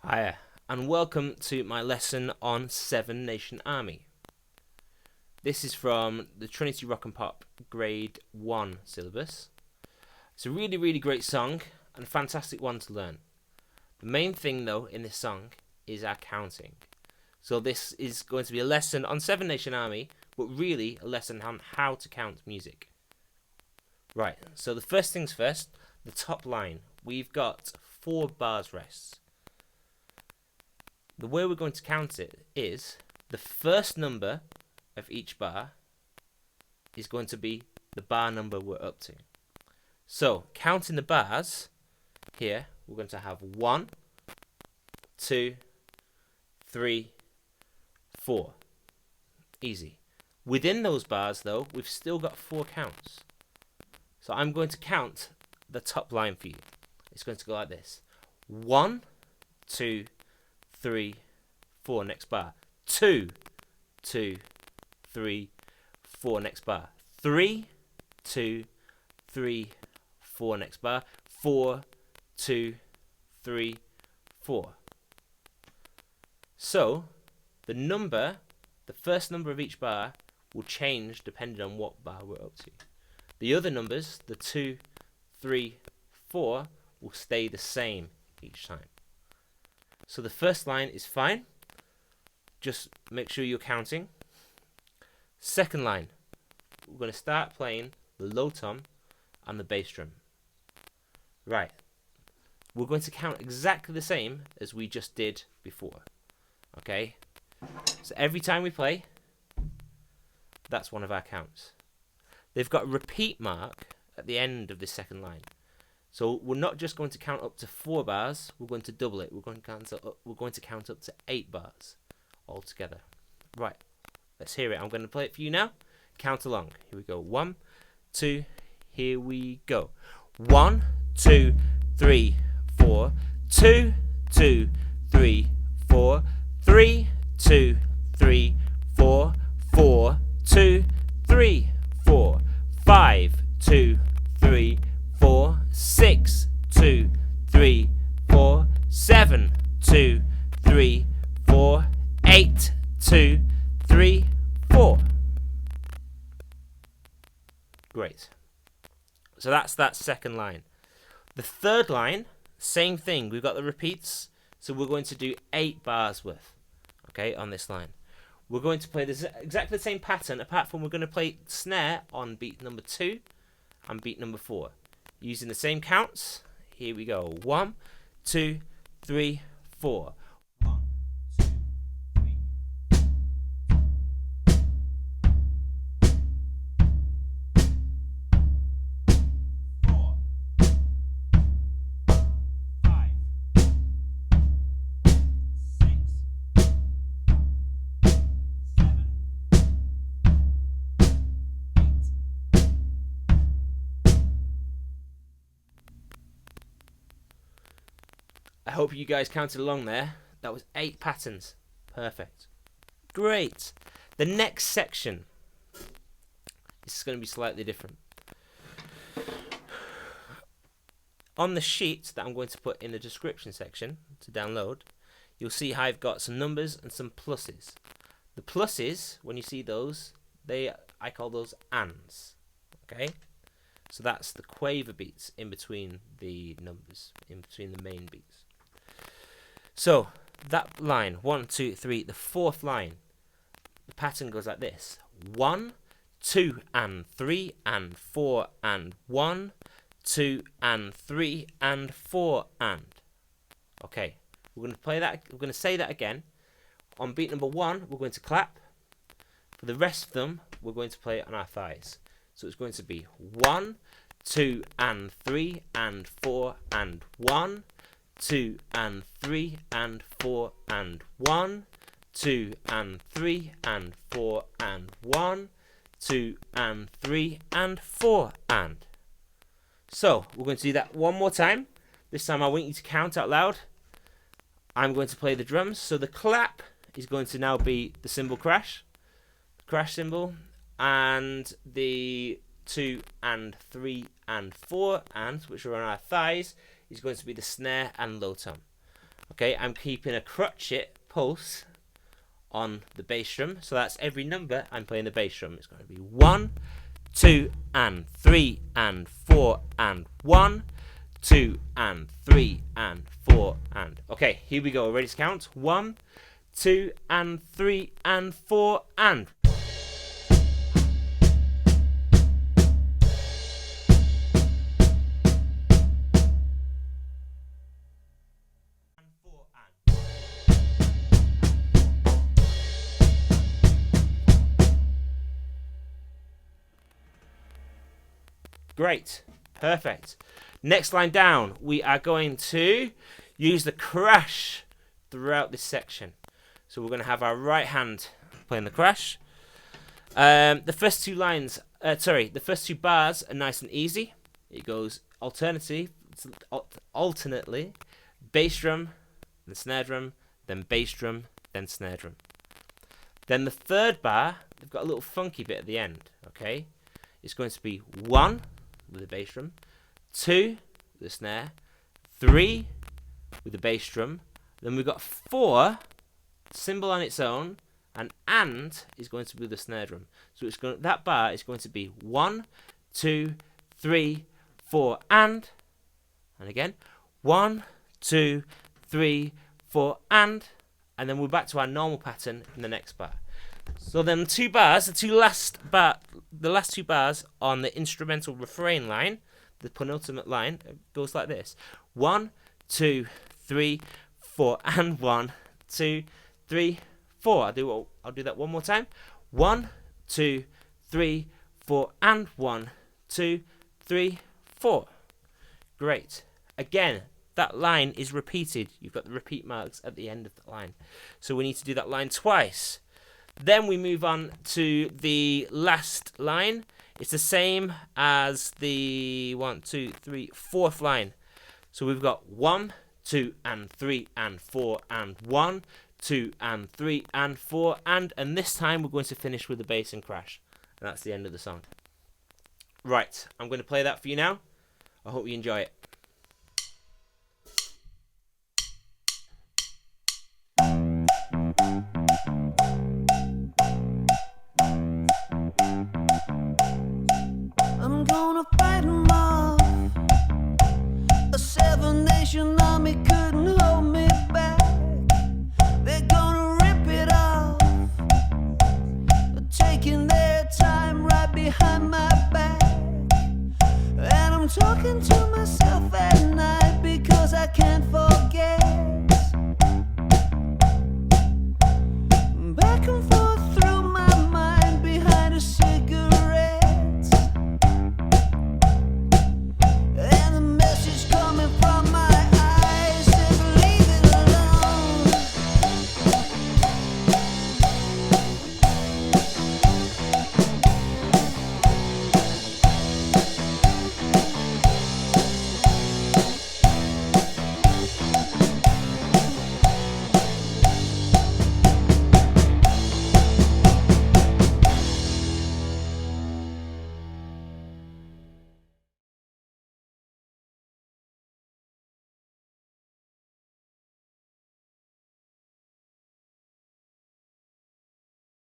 Hiya, and welcome to my lesson on Seven Nation Army. This is from the Trinity Rock and Pop Grade 1 syllabus. It's a really great song and a fantastic one to learn. The main thing though in this song is our counting. So this is going to be a lesson on Seven Nation Army, but really a lesson on how to count music. Right, so the first things first, the top line. We've got 4 bars rests. The way we're going to count it is the first number of each bar is going to be the bar number we're up to. So, counting the bars, here we're going to have 1, 2, 3, 4. Easy. Within those bars, though, we've still got 4 counts. So I'm going to count the top line for you. It's going to go like this. 1, 2, 3, 4, next bar. 2, 2, 3, 4, next bar. 3, 2, 3, 4, next bar. 4, 2, 3, 4. So, the first number of each bar will change depending on what bar we're up to. The other numbers, the 2, 3, 4, will stay the same each time. So the first line is fine. Just make sure you're counting. Second line, we're going to start playing the low tom and the bass drum. Right. We're going to count exactly the same as we just did before. Okay? So every time we play, that's one of our counts. They've got a repeat mark at the end of this second line. So we're not just going to count up to 4 bars, we're going to double it. We're going to count up to 8 bars altogether. Right, let's hear it. I'm going to play it for you now. Count along. Here we go. 1, 2, here we go. 1, 2, 3, 4. 2, 2, 3, 4. 3, 2, 3, 4. 4, 2, 3, 4. 5, 2, 3, 4. 6, 2, 3, 4. 7, 2, 3, 4. 8, 2, 3, 4. Great. So that's that second line. The third line, same thing. We've got the repeats. So we're going to do 8 bars worth. Okay, on this line. We're going to play this exactly the same pattern, apart from we're going to play snare on beat number 2 and beat number 4. Using the same counts. Here we go. 1, 2, 3, 4. 1, 2, 3. 4, 5, 6, 7, 8. I hope you guys counted along there. That was 8 patterns. Perfect. Great. The next section is going to be slightly different. On the sheet that I'm going to put in the description section to download, you'll see how I've got some numbers and some pluses. The pluses, when you see those, I call those ands. Okay? So that's the quaver beats in between the numbers, in between the main beats. So that line, 1, 2, 3, the fourth line, the pattern goes like this. 1, 2, and 3, and 4, and 1, 2, and 3, and 4, and. Okay, we're going to play that. We're going to say that again. On beat number 1, we're going to clap. For the rest of them, we're going to play it on our thighs. So it's going to be 1, 2, and 3, and 4, and 1, 2, and 3, and 4, and 1, 2, and 3, and 4, and 1, 2, and 3, and 4, and. So, we're going to do that one more time. This time I want you to count out loud. I'm going to play the drums. So the clap is going to now be the cymbal crash. The crash cymbal. And the 2, and 3, and 4, and, which are on our thighs, is going to be the snare and low tom. Okay, I'm keeping a crotchet pulse on the bass drum, so that's every number I'm playing the bass drum. It's going to be 1, 2, and 3, and 4, and 1, 2, and 3, and 4, and... Okay, here we go. Ready to count? 1, 2, and 3, and 4, and... Great. Perfect. Next line down, we are going to use the crash throughout this section. So we're going to have our right hand playing the crash. The first two bars are nice and easy. It goes alternately, bass drum, then snare drum, then bass drum, then snare drum. Then the third bar, they've got a little funky bit at the end. Okay, it's going to be 1 with the bass drum, 2 with the snare, 3 with the bass drum, then we've got 4 cymbal on its own, and is going to be the snare drum. So that bar is going to be 1, 2, 3, 4, and again 1, 2, 3, 4, and then we're back to our normal pattern in the next bar. So then two bars, the last two bars on the instrumental refrain line, the penultimate line, goes like this: 1, 2, 3, 4, and 1, 2, 3, 4. I'll do that one more time. 1, 2, 3, 4, and 1, 2, 3, 4. Great. Again, that line is repeated. You've got the repeat marks at the end of the line. So we need to do that line twice. Then we move on to the last line. It's the same as the 1, 2, 3, 4th line. So we've got 1, 2, and 3, and 4, and 1, 2, and 3, and 4, and this time we're going to finish with the bass and crash. And that's the end of the song. Right, I'm going to play that for you now. I hope you enjoy it.